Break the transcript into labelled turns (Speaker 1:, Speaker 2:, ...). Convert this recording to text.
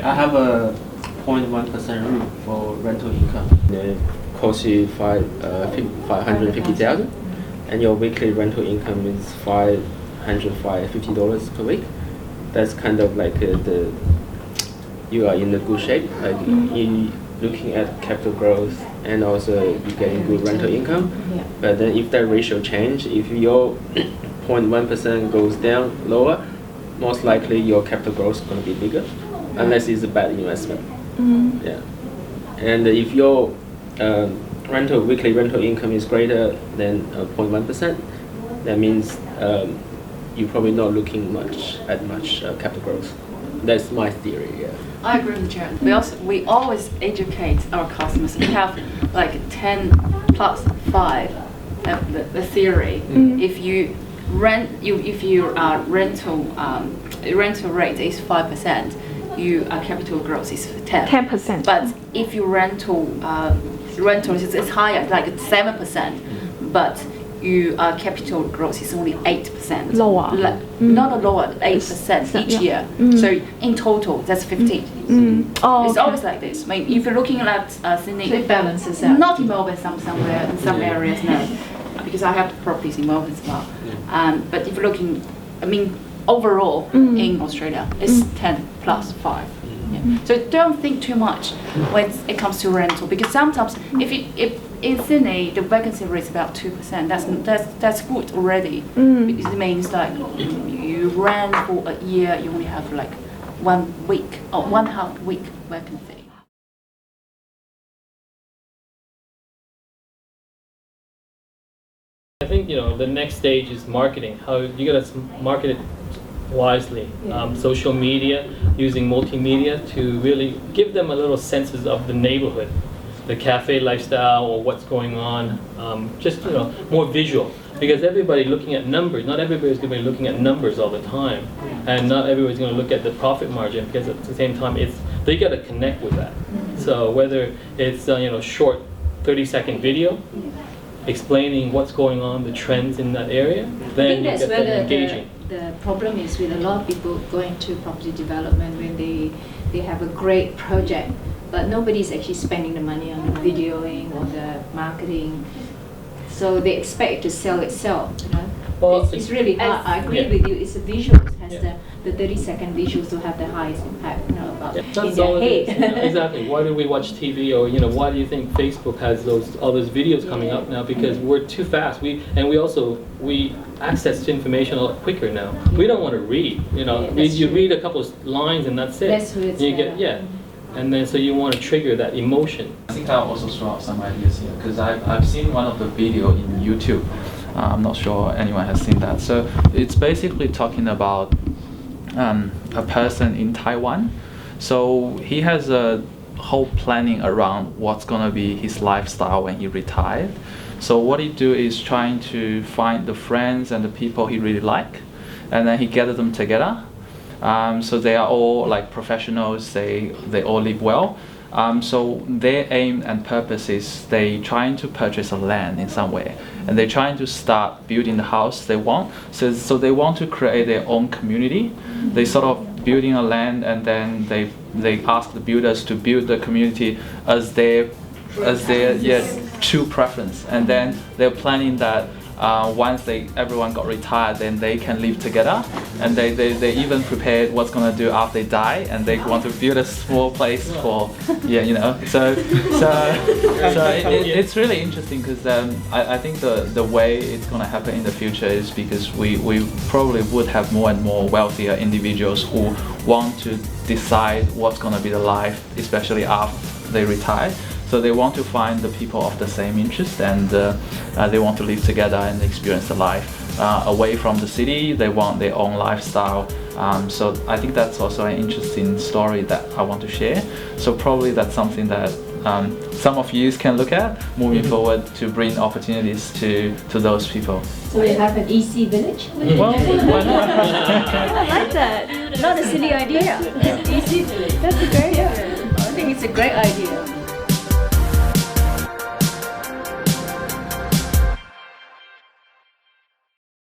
Speaker 1: I have a 0.1% rule for rental income. It costs you 550,000, and your weekly rental income is $550 per week. That's kind of like you are in a good shape. Like you looking at capital growth, and also you getting good rental income. But then if that ratio change, if your 0.1% goes down lower, most likely your capital growth is going to be bigger, unless it's a bad investment. Yeah. And if your weekly rental income is greater than 0.1%, that means you're probably not looking at much capital growth. That's my theory. Yeah.
Speaker 2: I agree with Jared. We always educate our customers. We have like 10 plus 5 the theory. If you rental rate is 5%, your capital growth is 10%. But if your rental is higher, like 7%, but your capital growth is only 8%.
Speaker 3: Lower.
Speaker 2: Not lower, 8% each year. So in total, that's 15. It's always like this. I mean, if you're looking at Sydney,
Speaker 4: it balances out.
Speaker 2: Not in Melbourne, somewhere in some areas, no, because I have properties in Melbourne as well. But if you're looking, I mean, overall in Australia, it's 10 plus 5. So don't think too much when it comes to rental, because sometimes if in Sydney the vacancy rate is about 2%, that's good already. Because it means like you rent for a year, you only have like 1 week or 1/2 week vacancy.
Speaker 5: I think the next stage is marketing. How you gotta market it wisely. Social media, using multimedia to really give them a little senses of the neighborhood, the cafe lifestyle, or what's going on. Just more visual, because everybody looking at numbers. Not everybody's going to be looking at numbers all the time, and not everybody's going to look at the profit margin, because at the same time they got to connect with that. So whether it's short 30-second video explaining what's going on, the trends in that area, then you get them engaging.
Speaker 4: The problem is with a lot of people going to property development when they have a great project, but nobody's actually spending the money on the videoing or the marketing. So they expect to sell itself. Well, it's really hard. I agree with you. It's the visuals, the 30-second visuals to have the highest impact. About in their head.
Speaker 5: Exactly. Why do we watch TV, or why do you think Facebook has all those videos coming up now? Because we're too fast. We access to information a lot quicker now. We don't want to read. You read a couple of lines and that's it.
Speaker 4: That's what it's
Speaker 5: and then so you want to trigger that emotion.
Speaker 6: I think I'll also throw out some ideas here, because I've seen one of the video in YouTube. I'm not sure anyone has seen that. So it's basically talking about a person in Taiwan. So he has a whole planning around what's gonna be his lifestyle when he retired. So what he do is trying to find the friends and the people he really like, and then he gathered them together. So they are all like professionals. They all live well. So their aim and purpose is they trying to purchase a land in some way, and they're trying to start building the house they want. So they want to create their own community. They sort of building a land, and then they ask the builders to build the community as their true preference, and then they're planning that once everyone got retired, then they can live together, and they even prepared what's gonna do after they die, and they want to build a small place for So it's really interesting, because I think the way it's gonna happen in the future is because we probably would have more and more wealthier individuals who want to decide what's gonna be the life, especially after they retire. So they want to find the people of the same interest, and they want to live together and experience the life away from the city. They want their own lifestyle. So I think that's also an interesting story that I want to share. So probably that's something that some of you can look at moving forward to bring opportunities to those people.
Speaker 4: So we have an EC village?
Speaker 6: Well, why not?
Speaker 3: I like that. Not a silly idea.
Speaker 4: EC village.
Speaker 3: That's a great idea.
Speaker 2: I think it's a great idea.